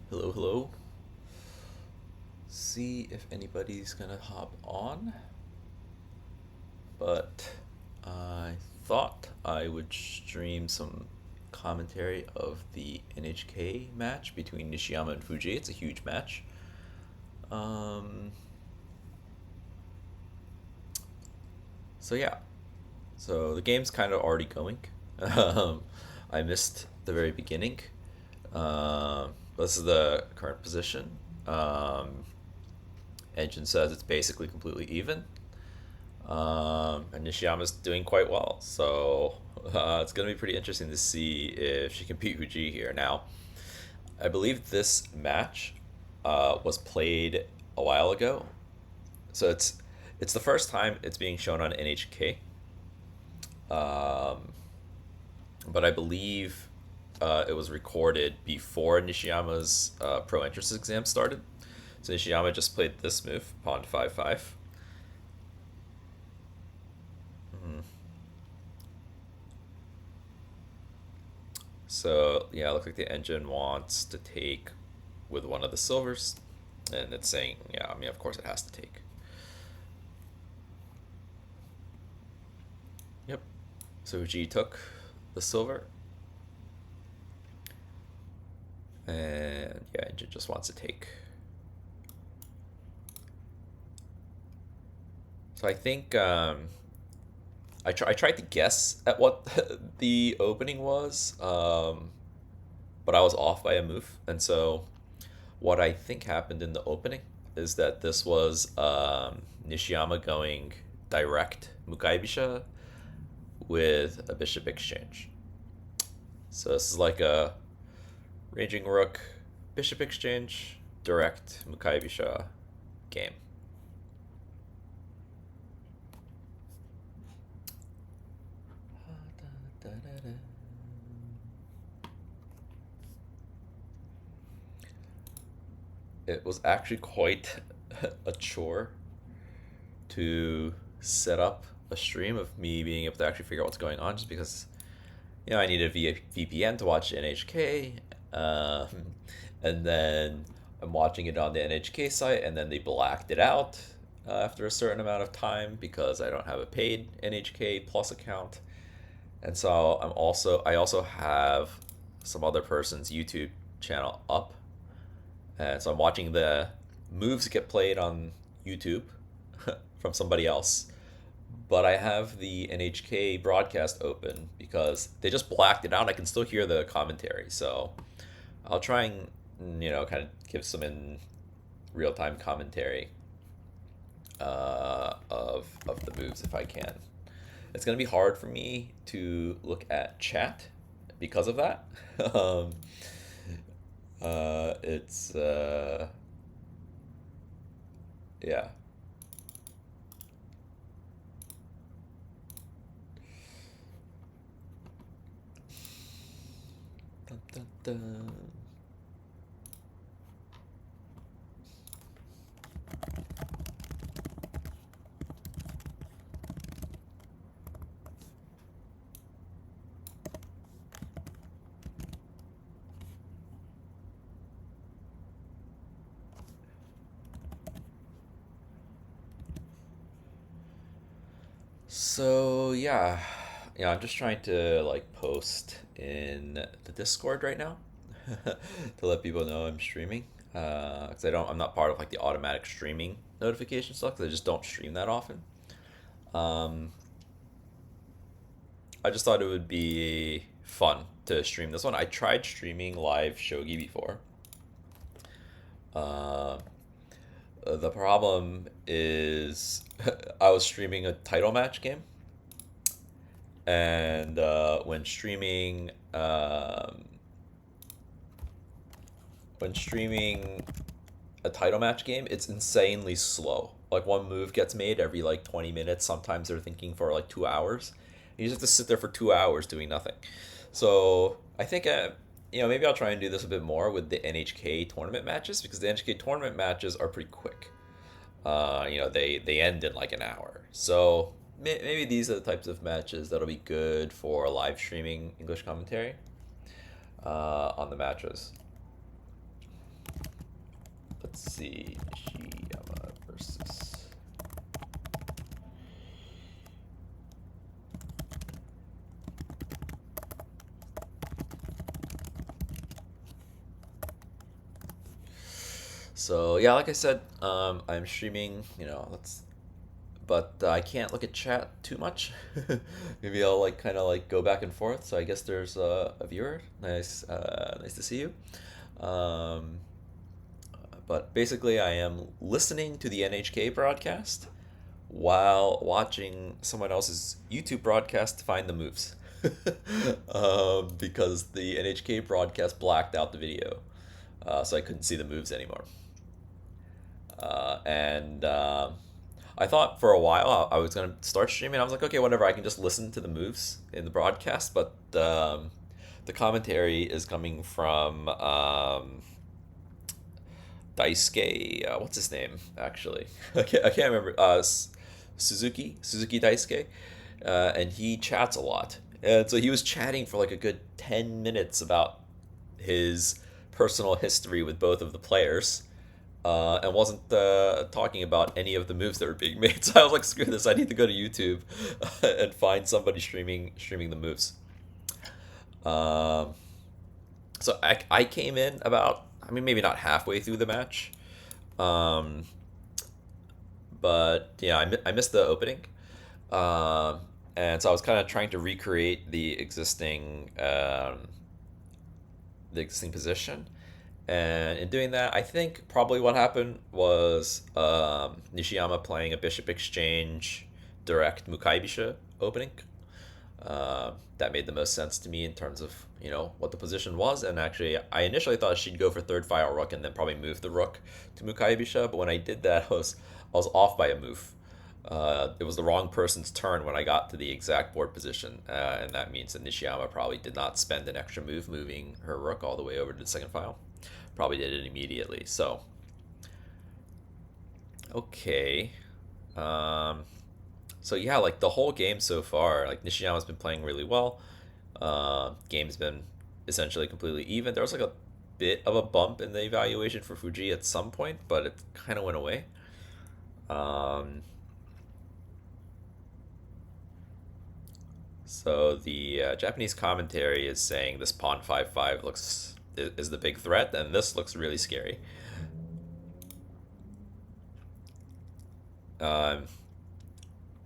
Hello, hello. See if anybody's gonna hop on. But I thought I would stream some commentary of the NHK match between Nishiyama and Fujii. It's a huge match. Um, so yeah, so the game's kind of already going. Um, I missed the very beginning. This is the current position. Um, Engine says it's basically completely even. And Nishiyama's doing quite well. So it's going to be pretty interesting to see if she can beat Fujii here. Now, I believe this match was played a while ago. So it's the first time it's being shown on NHK. Um, but I believe it was recorded before Nishiyama's pro entrance exam started. So Nishiyama just played this move, pawn 5-5. So yeah, it looks like the engine wants to take with one of the silvers, and it's saying, yeah, I mean, of course it has to take. Yep. So G took the silver, and yeah, engine just wants to take. So I think I tried to guess at what the opening was, but I was off by a move, and so what I think happened in the opening is that this was Nishiyama going direct Mukaibisha with a bishop exchange. So this is like a ranging rook, bishop exchange, direct Mukaibisha game. It was actually quite a chore to set up a stream of me being able to actually figure out what's going on, just because I need a VPN to watch NHK, um, and then I'm watching it on the NHK site, and then they blacked it out after a certain amount of time because I don't have a paid NHK Plus account, and so I also have some other person's YouTube channel up, and so I'm watching the moves get played on YouTube from somebody else, but I have the NHK broadcast open because they just blacked it out. I can still hear the commentary, so I'll try and kind of give some in real time commentary of the moves if I can. It's gonna be hard for me to look at chat because of that. um, it's yeah. Dun, dun, dun. So yeah, I'm just trying to like post in the Discord right now to let people know I'm streaming. Because I'm not part of like the automatic streaming notification stuff. Because I just don't stream that often. Um, I just thought it would be fun to stream this one. I tried streaming live shogi before. Uh, the problem is I was streaming a title match game, and when streaming a title match game, it's insanely slow. Like one move gets made every like 20 minutes. Sometimes they're thinking for like 2 hours. You just have to sit there for 2 hours doing nothing. So I think maybe I'll try and do this a bit more with the NHK tournament matches, because the NHK tournament matches are pretty quick. They end in like an hour. So maybe these are the types of matches that'll be good for live streaming English commentary on the matches. Let's see, Nishiyama versus. So yeah, like I said, I'm streaming. But I can't look at chat too much. Maybe I'll like kind of like go back and forth. So I guess there's a viewer. Nice to see you. Um, but basically, I am listening to the NHK broadcast while watching someone else's YouTube broadcast to find the moves. Because the NHK broadcast blacked out the video, so I couldn't see the moves anymore. And I thought for a while I was gonna start streaming. I was like, okay, whatever. I can just listen to the moves in the broadcast, but the commentary is coming from Daisuke. What's his name actually? I can't remember. Suzuki Daisuke, and he chats a lot. And so he was chatting for like a good 10 minutes about his personal history with both of the players, and wasn't talking about any of the moves that were being made. So I was like, screw this! I need to go to YouTube and find somebody streaming the moves. Um, so I came in about, I mean, maybe not halfway through the match, um, but yeah, I missed the opening, um, and so I was kind of trying to recreate the existing position. And in doing that, I think probably what happened was Nishiyama playing a bishop exchange direct Mukaibisha opening. That made the most sense to me in terms of what the position was. And actually, I initially thought she'd go for third file rook and then probably move the rook to Mukaibisha. But when I did that, I was off by a move. It was the wrong person's turn when I got to the exact board position, and that means that Nishiyama probably did not spend an extra move moving her rook all the way over to the second file. Probably did it immediately. So, okay. Um, so yeah, like the whole game so far, like Nishiyama's been playing really well. Game's been essentially completely even. There was like a bit of a bump in the evaluation for Fujii at some point, but it kind of went away. Um, so the Japanese commentary is saying this pawn 5-5 is the big threat, and this looks really scary. Um,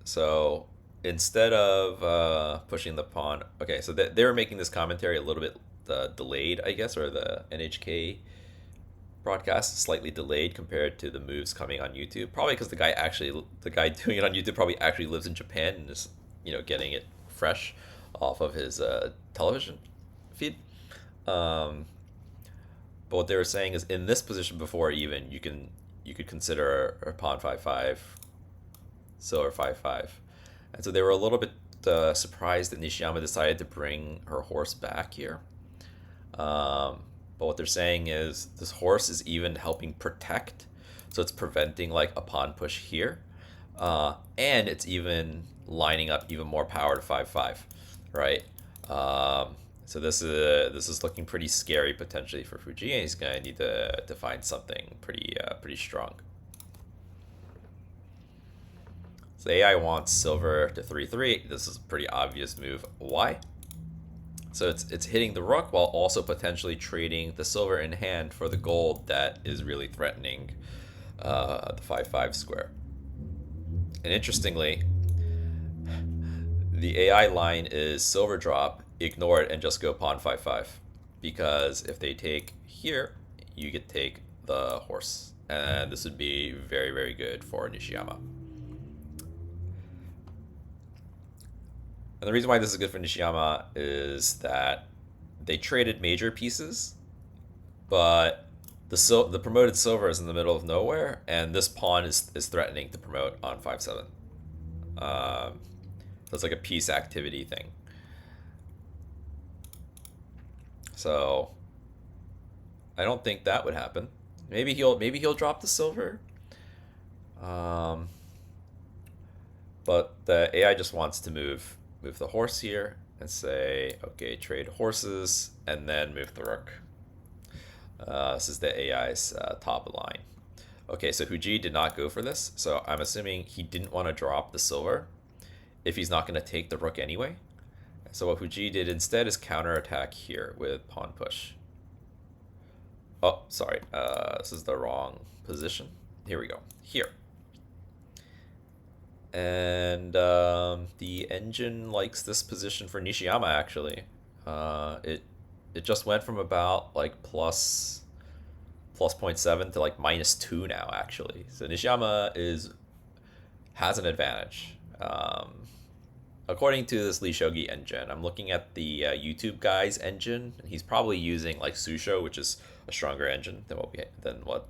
so instead of pushing the pawn, okay, so they were making this commentary a little bit delayed, I guess, or the NHK broadcast slightly delayed compared to the moves coming on YouTube. Probably because the guy doing it on YouTube probably actually lives in Japan and is getting it fresh off of his television feed. Um, but what they were saying is in this position before even you could consider a pawn 5-5, silver 5-5, and so they were a little bit surprised that Nishiyama decided to bring her horse back here. But what they're saying is this horse is even helping protect, so it's preventing like a pawn push here, and it's even lining up even more power to 5-5, right? So this is looking pretty scary potentially for Fujii, and he's gonna need to find something pretty strong. So AI wants silver to 3-3. This is a pretty obvious move. Why? So it's hitting the rook while also potentially trading the silver in hand for the gold that is really threatening the 5-5 square. And interestingly, the AI line is silver drop, ignore it, and just go pawn 5-5. Because if they take here, you get to take the horse. And this would be very, very good for Nishiyama. And the reason why this is good for Nishiyama is that they traded major pieces, but the promoted silver is in the middle of nowhere, and this pawn is threatening to promote on 5-7. So it's like a piece activity thing. So I don't think that would happen. Maybe he'll drop the silver. But the AI just wants to move the horse here and say, okay, trade horses, and then move the rook. This is the AI's top line. Okay, so Fujii did not go for this, so I'm assuming he didn't want to drop the silver if he's not going to take the rook anyway. So what Fujii did instead is counterattack here with pawn push. Oh, sorry, this is the wrong position. Here we go, here. And the engine likes this position for Nishiyama, actually. It just went from about like plus 0.7 to like -2 now, actually. So Nishiyama has an advantage. According to this Lee Shogi engine, I'm looking at the YouTube guy's engine, and he's probably using like Susho, which is a stronger engine than what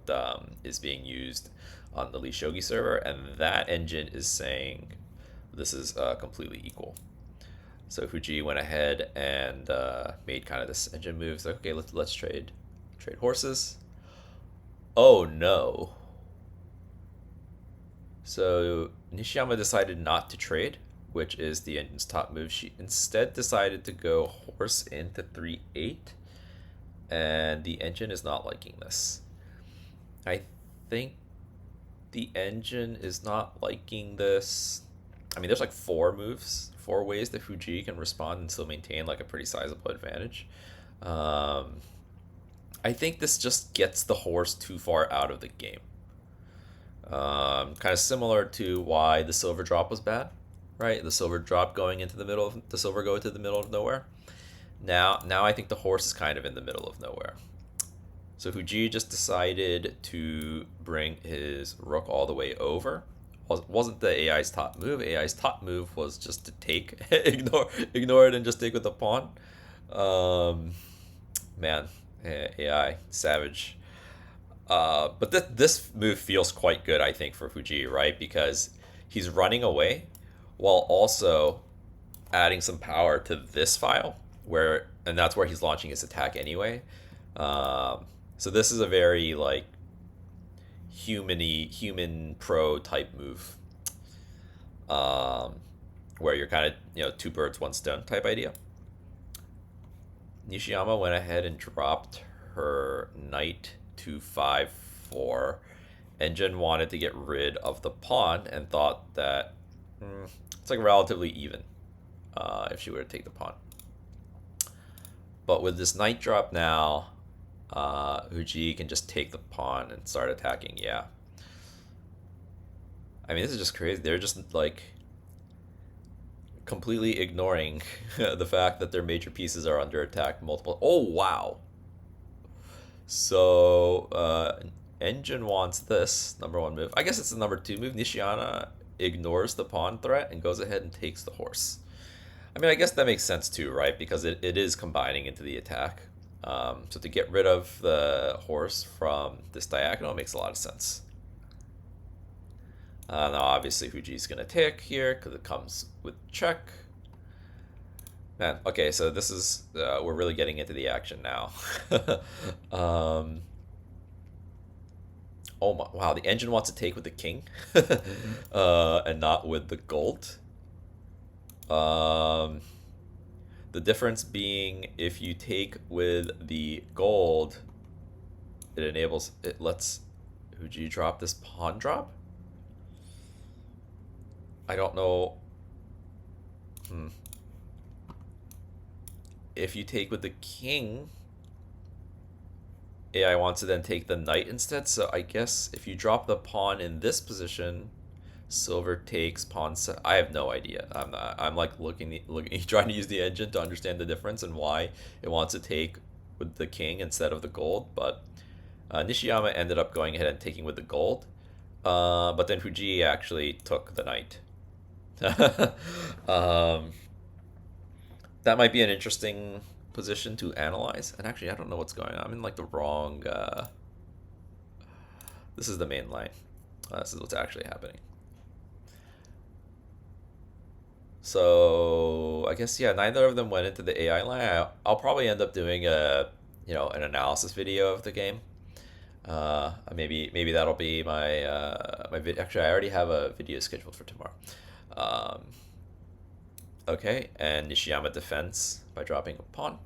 is being used on the Lee Shogi server, and that engine is saying this is completely equal. So Fujii went ahead and made kind of this engine move. It's like, okay, let's trade horses. Oh no. So Nishiyama decided not to trade, which is the engine's top move. She instead decided to go horse into 3-8, and the engine is not liking this. I think the engine is not liking this. I mean, there's like four ways that Fujii can respond and still maintain like a pretty sizable advantage. I think this just gets the horse too far out of the game. Kind of similar to why the silver drop was bad, right? The silver drop going into the middle of the silver go to the middle of nowhere. Now I think the horse is kind of in the middle of nowhere. So Fujii just decided to bring his rook all the way over. Wasn't the AI's top move. AI's top move was just to take, ignore it and just take with the pawn. Man, AI savage. But this move feels quite good, I think, for Fujii, right? Because he's running away while also adding some power to this file, and that's where he's launching his attack anyway. So this is a very like human pro type move, where you're kind of two birds one stone type idea. Nishiyama went ahead and dropped her knight to 5-4. Engine wanted to get rid of the pawn and thought that it's like relatively even if she were to take the pawn. But with this knight drop now, Fujii can just take the pawn and start attacking. Yeah. I mean, this is just crazy. They're just like completely ignoring the fact that their major pieces are under attack multiple. Oh, wow. So engine wants this number one move. I guess it's the number two move. Nishiyama ignores the pawn threat and goes ahead and takes the horse. I mean, I guess that makes sense too, right? Because it is combining into the attack. So to get rid of the horse from this diagonal makes a lot of sense. Now, obviously, Fujii's going to take here because it comes with check. Man, okay, so this is, we're really getting into the action now. Oh my, wow, the engine wants to take with the king and not with the gold. The difference being if you take with the gold, it lets Fujii drop this pawn drop. I don't know. If you take with the king, AI wants to then take the knight instead. So I guess if you drop the pawn in this position, silver takes pawn set. I have no idea. I'm like looking, trying to use the engine to understand the difference and why it wants to take with the king instead of the gold. But Nishiyama ended up going ahead and taking with the gold. But then Fujii actually took the knight. That might be an interesting position to analyze. And actually, I don't know what's going on. I'm in like the wrong. This is the main line. This is what's actually happening. So I guess yeah, neither of them went into the AI line. I'll probably end up doing an analysis video of the game. Maybe that'll be my video. Actually, I already have a video scheduled for tomorrow. Okay, and Nishiyama defends by dropping a pawn.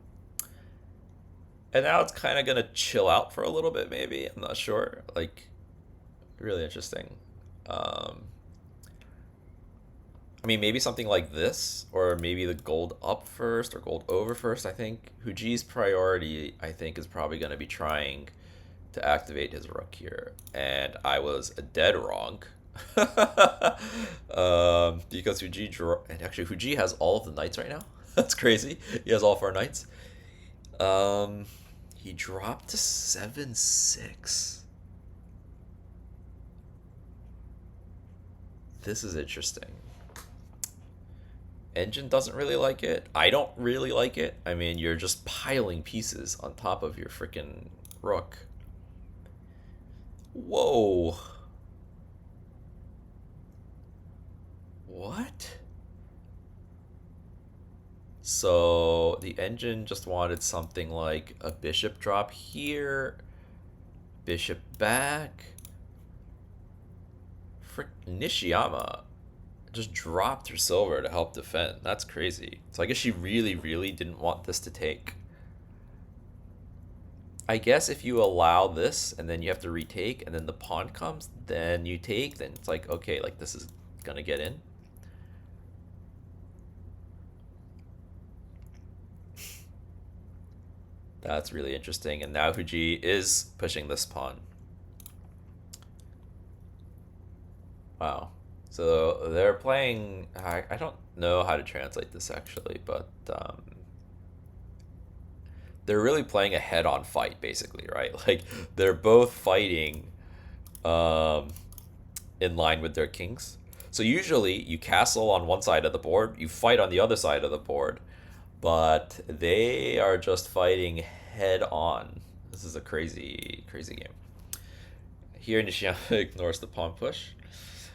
And now it's kind of gonna chill out for a little bit. Maybe, I'm not sure. Like Really interesting. Um, I mean, maybe something like this, or maybe the gold up first or gold over first. I think Fuji's priority, I think, is probably going to be trying to activate his rook here, and I was dead wrong. Because Fuji draw, and actually Fuji has all of the knights right now. That's crazy. He has all four knights. Um, he dropped to 7-6. This is interesting. Engine doesn't really like it. I don't really like it. I mean, you're just piling pieces on top of your freaking rook. Whoa. What? So the engine just wanted something like a bishop drop here, bishop back. Frick, Nishiyama just dropped her silver to help defend. That's crazy. So I guess she really, really didn't want this to take. I guess if you allow this and then you have to retake and then the pawn comes, then you take, then it's like, okay, like this is gonna get in. That's really interesting. And now Fujii is pushing this pawn. Wow. So they're playing. I don't know how to translate this actually, but they're really playing a head-on fight, basically, right? Like they're both fighting um, in line with their kings. So usually you castle on one side of the board, you fight on the other side of the board, but they are just fighting head on. This is a crazy, crazy game. Here, Nishiyama ignores the pawn push.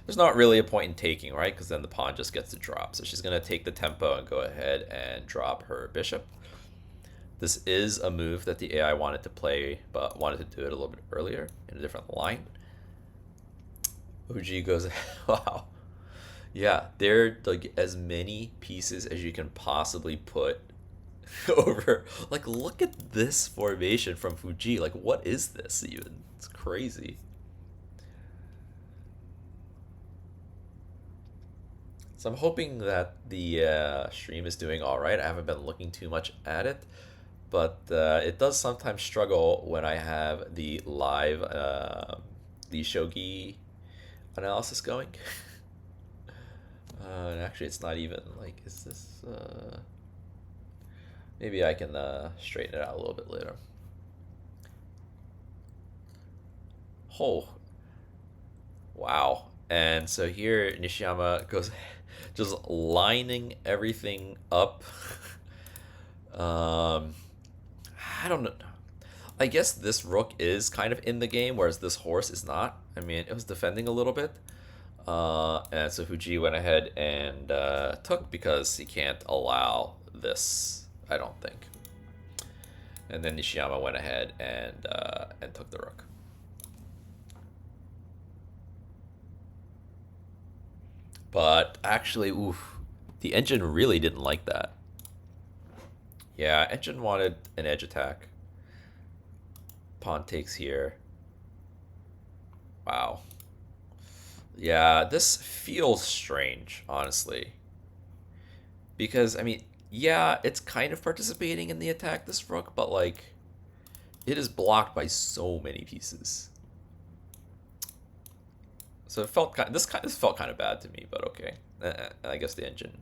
There's not really a point in taking, right? Because then the pawn just gets to drop. So she's going to take the tempo and go ahead and drop her bishop. This is a move that the AI wanted to play, but wanted to do it a little bit earlier in a different line. Fujii goes, wow. Yeah, they're like as many pieces as you can possibly put over. Like, look at this formation from Fujii. Like, what is this even? It's crazy. So I'm hoping that the stream is doing all right. I haven't been looking too much at it, but it does sometimes struggle when I have the live the shogi analysis going. And actually, it's not even like, is this? Maybe I can straighten it out a little bit later. Oh, wow. And so here Nishiyama goes just lining everything up. um, I don't know. I guess this rook is kind of in the game, whereas this horse is not. I mean, it was defending a little bit. And so Fujii went ahead and took because he can't allow this, I don't think. And then Nishiyama went ahead and took the rook. But actually, oof, the engine really didn't like that. Yeah, engine wanted an edge attack. Pawn takes here. Wow. Yeah, this feels strange, honestly. Because, I mean, yeah, it's kind of participating in the attack, this rook, but, like, it is blocked by so many pieces. So it felt this felt kind of bad to me, but okay. I guess the engine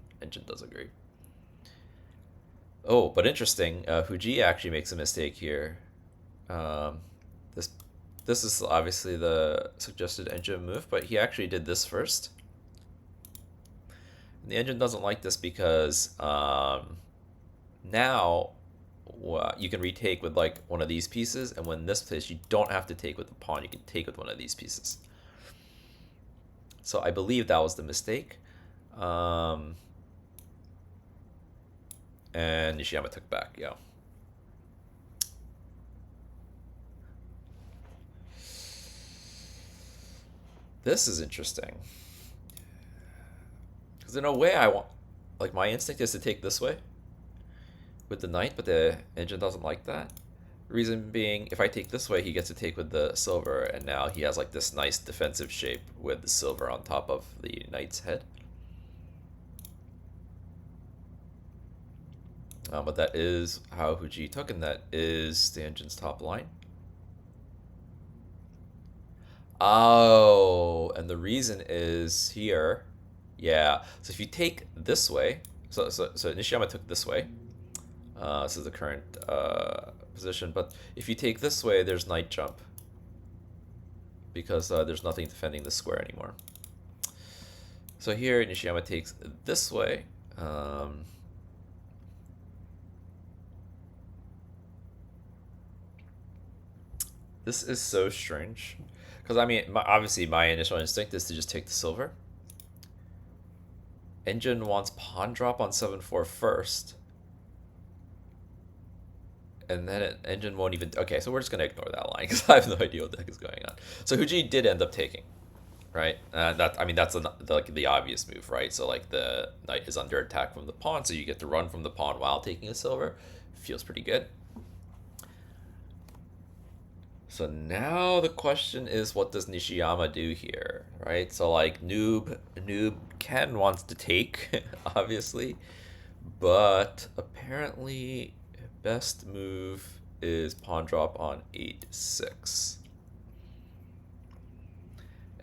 does agree. Oh, but interesting. Fujii actually makes a mistake here. Um, this this is obviously the suggested engine move, but he actually did this first. And the engine doesn't like this because now you can retake with like one of these pieces, and when this place you don't have to take with the pawn, you can take with one of these pieces. So I believe that was the mistake. And Nishiyama took back, yeah. This is interesting. Because in a way I want, my instinct is to take this way with the knight, but the engine doesn't like that. Reason being, if I take this way, he gets to take with the silver, and now he has like this nice defensive shape with the silver on top of the knight's head. But that is how Fujii took, and that is the engine's top line. Oh, and the reason is here. Yeah, so if you take this way, so Nishiyama took this way. This is the current position, but if you take this way, there's knight jump. Because there's nothing defending the square anymore. So here, Nishiyama takes this way. This is so strange. Because, I mean, obviously my initial instinct is to just take the silver. Engine wants pawn drop on 7-4 first. And then engine won't even... Okay, so we're just going to ignore that line because I have no idea what the heck is going on. So Fujii did end up taking, right? That's the obvious move, right? So like the knight is under attack from the pawn, so you get to run from the pawn while taking a silver. Feels pretty good. So now the question is, what does Nishiyama do here, right? So like noob Ken wants to take, obviously, but apparently best move is pawn drop on 8-6.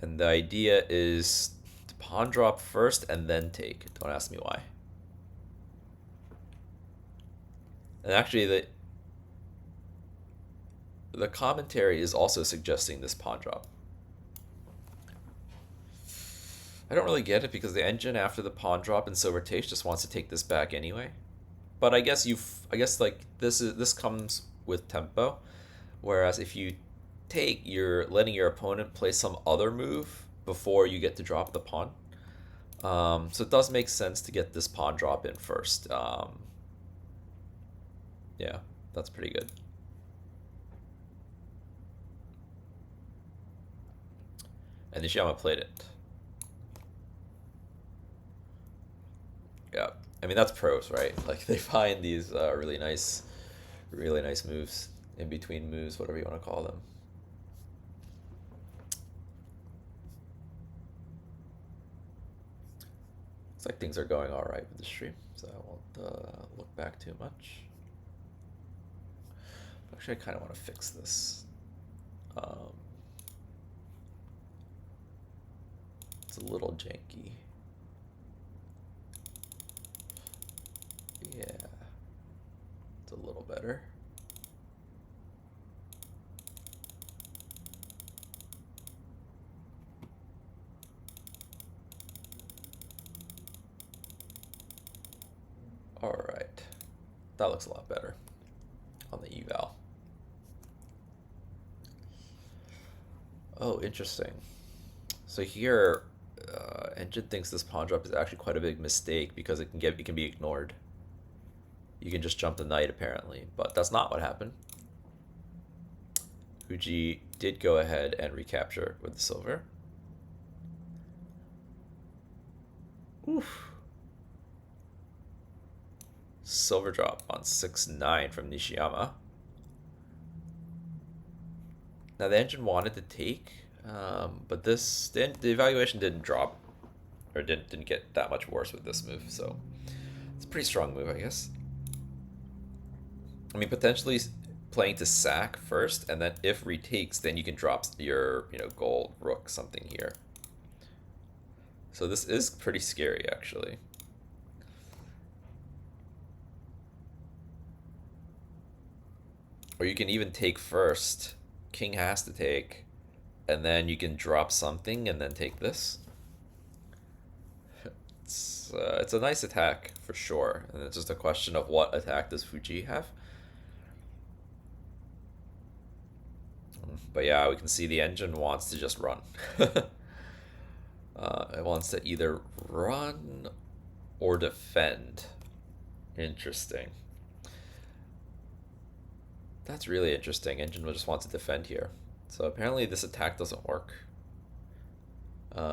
And the idea is to pawn drop first and then take. Don't ask me why. And actually the commentary is also suggesting this pawn drop. I don't really get it because the engine after the pawn drop and silver takes just wants to take this back anyway. But I guess like this comes with tempo, whereas if you take, you're letting your opponent play some other move before you get to drop the pawn. So it does make sense to get this pawn drop in first. Yeah, that's pretty good. And Nishiyama played it. Yeah, I mean that's pros, right? Like they find these really nice moves in between moves, whatever you want to call them. Looks like things are going all right with the stream, so I won't look back too much. Actually, I kind of want to fix this. It's a little janky. Yeah, it's a little better. All right, that looks a lot better on the eval. Oh, interesting. So here, Engine thinks this pawn drop is actually quite a big mistake because it can be ignored. You can just jump the knight apparently, but that's not what happened. Fujii did go ahead and recapture with the silver. Oof. Silver drop on 6-9 from Nishiyama. Now the engine wanted to take, but the evaluation didn't drop, or didn't get that much worse with this move. So it's a pretty strong move, I guess. I mean, potentially playing to sack first, and then if retakes, then you can drop your gold rook something here. So this is pretty scary, actually. Or you can even take first. King has to take, and then you can drop something and then take this. It's a nice attack for sure, and it's just a question of what attack does Fujii have. But yeah, we can see the engine wants to just run. It wants to either run or defend. Interesting. That's really interesting. Engine just wants to defend here. So apparently this attack doesn't work.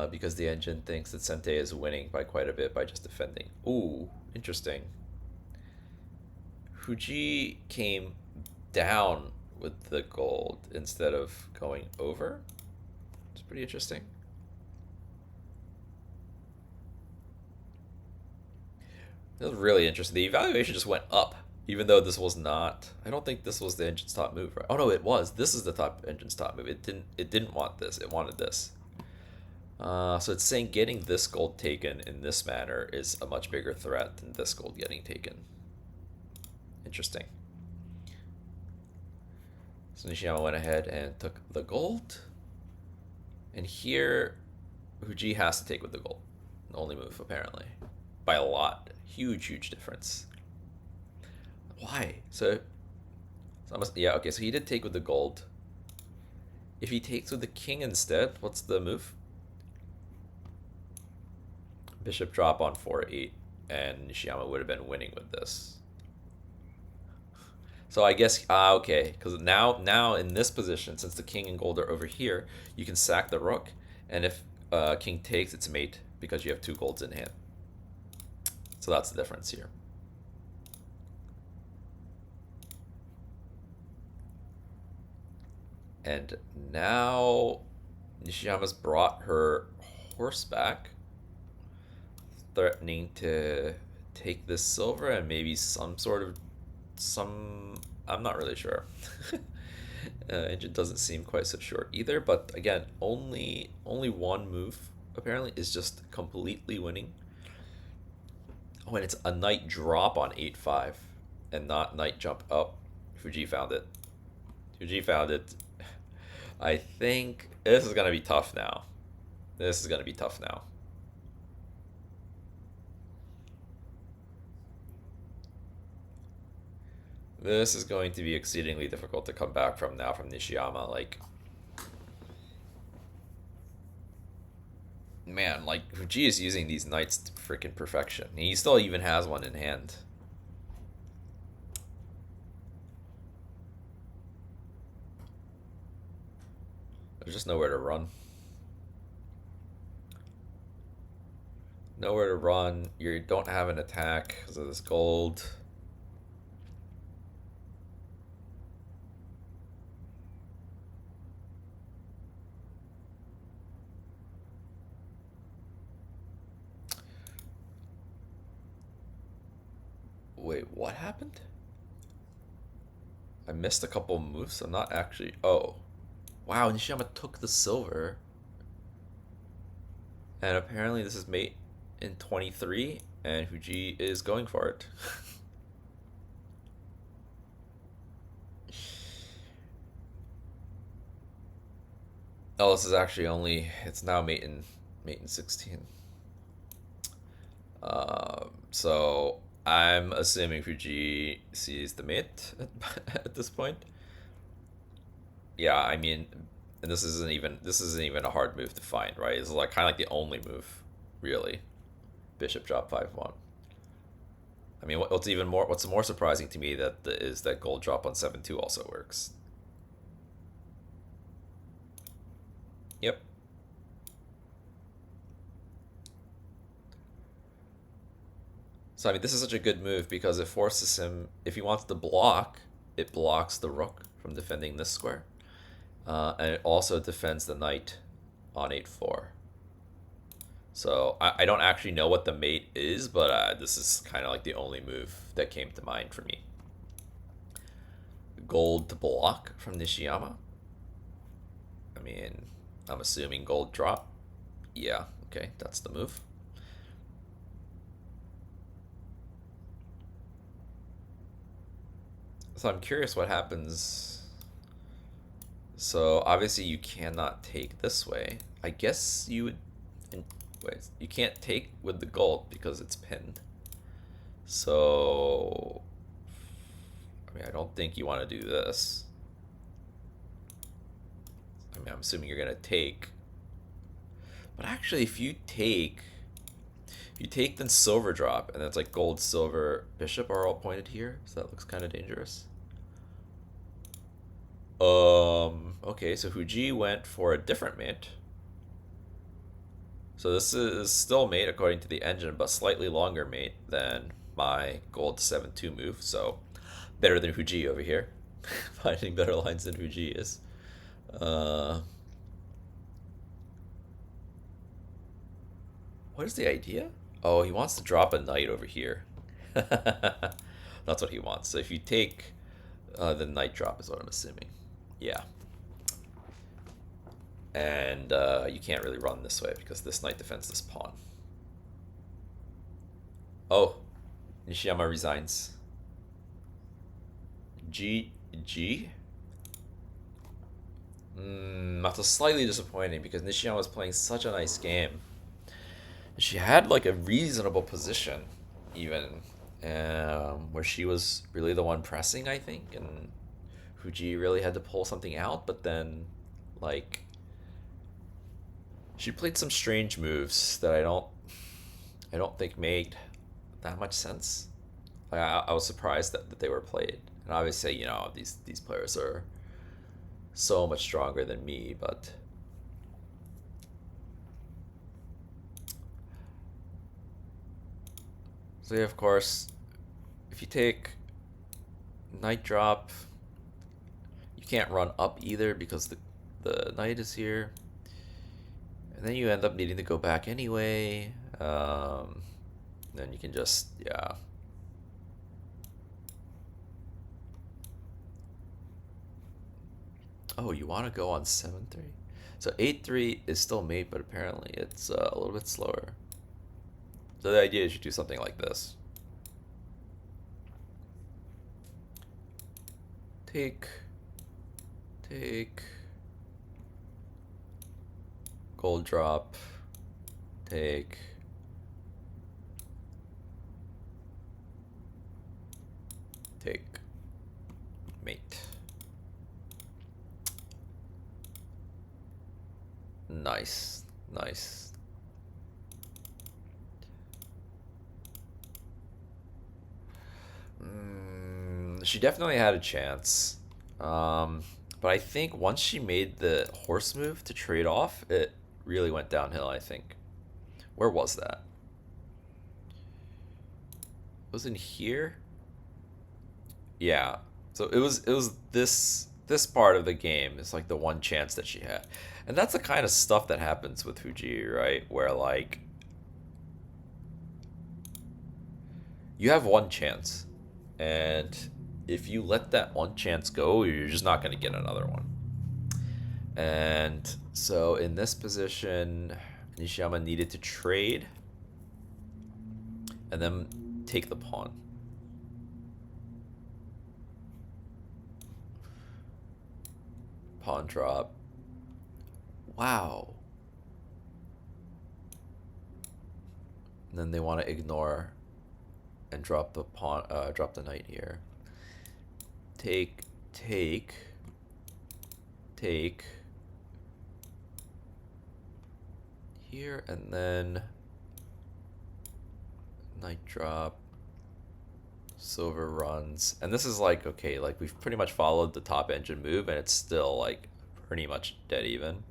Because the engine thinks that Sente is winning by quite a bit by just defending. Ooh, interesting. Fujii came down with the gold instead of going over. It's pretty interesting. It was really interesting. The evaluation just went up, even though this was not. I don't think this was the engine's top move, right? Oh no, it was. This is the top engine's top move. It didn't. It didn't want this. It wanted this. So it's saying getting this gold taken in this manner is a much bigger threat than this gold getting taken. Interesting. So Nishiyama went ahead and took the gold. And here, Fujii has to take with the gold. The only move, apparently. By a lot. Huge, huge difference. Why? So almost, yeah, okay, so he did take with the gold. If he takes with the king instead, what's the move? Bishop drop on 4-8, and Nishiyama would have been winning with this. So I guess, okay, because now in this position, since the king and gold are over here, you can sack the rook, and if king takes, it's mate, because you have two golds in hand. So that's the difference here. And now Nishiyama's brought her horse back, threatening to take this silver and maybe some sort of I'm not really sure. Engine doesn't seem quite so sure either, but again, only one move apparently is just completely winning. Oh, and it's a knight drop on 8-5 and not knight jump. Oh, Fujii found it. Fujii found it. I think this is gonna be tough now. This is gonna be tough now. This is going to be exceedingly difficult to come back from now from Nishiyama. Like, man, like Fujii is using these knights to freaking perfection. And he still even has one in hand. There's just nowhere to run. Nowhere to run. You don't have an attack because of this gold. Wait, what happened? I missed a couple moves. I'm not actually. Oh. Wow, Nishiyama took the silver. And apparently this is mate in 23, and Fujii is going for it. Oh, this is actually only. It's now mate in 16. So I'm assuming Fujii sees the mate at this point. Yeah, I mean, and this isn't even a hard move to find, right? It's like kind of like the only move, really. Bishop drop 5-1. I mean, what's more surprising to me is that gold drop on 7-2 also works. Yep. So I mean, this is such a good move because it forces him, if he wants to block, it blocks the rook from defending this square. And it also defends the knight on 8-4. So I don't actually know what the mate is, but this is kind of like the only move that came to mind for me. Gold to block from Nishiyama. I mean, I'm assuming gold drop. Yeah, okay, that's the move. So I'm curious what happens. So obviously you cannot take this way. I guess you would. Wait, you can't take with the gold because it's pinned. So I mean, I don't think you want to do this. I mean, I'm assuming you're gonna take. But actually, if you take then silver drop, and that's like gold, silver, bishop are all pointed here, so that looks kind of dangerous. Okay, so Fujii went for a different mate. So this is still mate according to the engine, but slightly longer mate than my gold 7-2 move, so better than Fujii over here. finding better lines than Fujii is. Uh, what is the idea? Oh, he wants to drop a knight over here. That's what he wants. So if you take the knight drop is what I'm assuming. Yeah. And you can't really run this way because this knight defends this pawn. Oh, Nishiyama resigns. G. That's slightly disappointing because Nishiyama was playing such a nice game. She had like a reasonable position, even where she was really the one pressing, I think, and Fujii really had to pull something out. But then, like, she played some strange moves that I don't think made that much sense. Like, I was surprised that they were played, and obviously, these players are so much stronger than me, but so yeah, of course, if you take knight drop, you can't run up either because the knight is here, and then you end up needing to go back anyway. Then you can just, yeah. Oh, you want to go on 7-3? So 8-3 is still mate, but apparently it's a little bit slower. So the idea is you do something like this. Take, gold drop, take, mate. Nice. She definitely had a chance. But I think once she made the horse move to trade off, it really went downhill, I think. Where was that? It was in here? Yeah. So it was this part of the game is like the one chance that she had. And that's the kind of stuff that happens with Fujii, right? Where like you have one chance, and if you let that one chance go, you're just not going to get another one. And so in this position, Nishiyama needed to trade and then take the pawn. Pawn drop. Wow. And then they want to ignore and drop the pawn, drop the knight here. Take. Here, and then knight drop. Silver runs. And this is like, okay, like we've pretty much followed the top engine move, and it's still like pretty much dead even.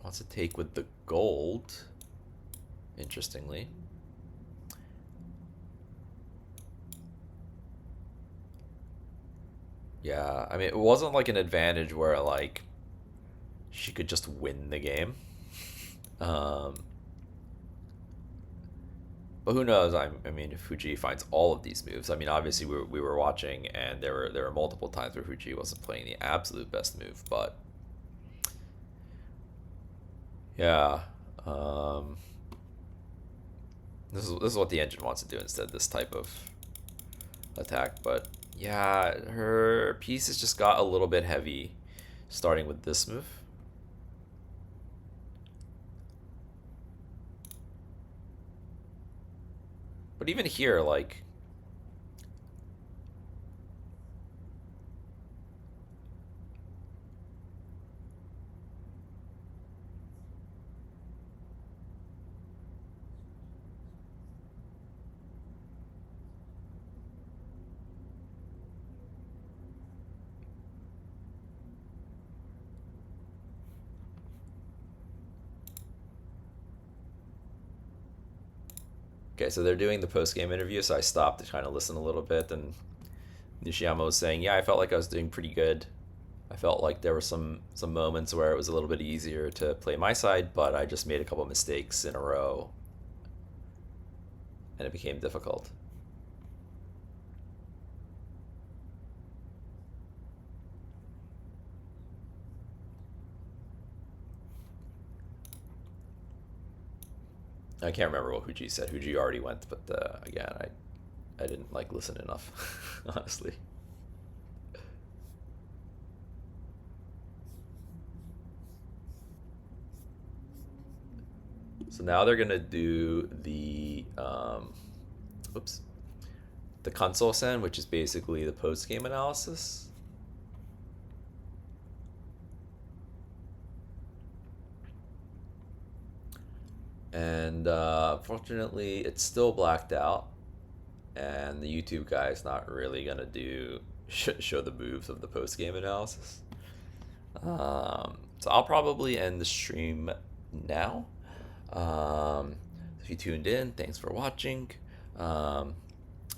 Wants to take with the gold, interestingly. Yeah, I mean, it wasn't like an advantage where like she could just win the game. Um, but who knows? I mean, if Fujii finds all of these moves, I mean, obviously we were watching, and there were multiple times where Fujii wasn't playing the absolute best move, but yeah, this is what the engine wants to do instead, this type of attack. But yeah, her pieces just got a little bit heavy, starting with this move. But even here, like, Okay, so they're doing the post game interview, so I stopped to kind of listen a little bit, and Nishiyama was saying, "Yeah, I felt like I was doing pretty good. I felt like there were some moments where it was a little bit easier to play my side, but I just made a couple mistakes in a row, and it became difficult." I can't remember what Fujii said. Fujii already went, but again, I didn't like listen enough, honestly. So now they're gonna do oops, the console sen, which is basically the post game analysis. And fortunately, it's still blacked out, and the YouTube guy is not really gonna do show the moves of the post game analysis. So I'll probably end the stream now. If you tuned in, thanks for watching. Um,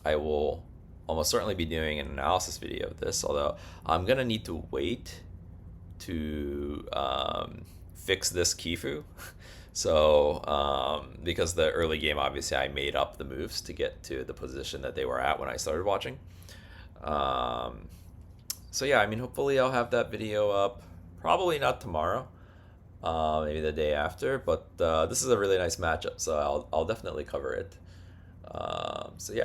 I will almost certainly be doing an analysis video of this, although I'm gonna need to wait to fix this Kifu. So, because the early game, obviously, I made up the moves to get to the position that they were at when I started watching. Um, so yeah, I mean, hopefully I'll have that video up. Probably not tomorrow, maybe the day after. But this is a really nice matchup, so I'll definitely cover it. So yeah.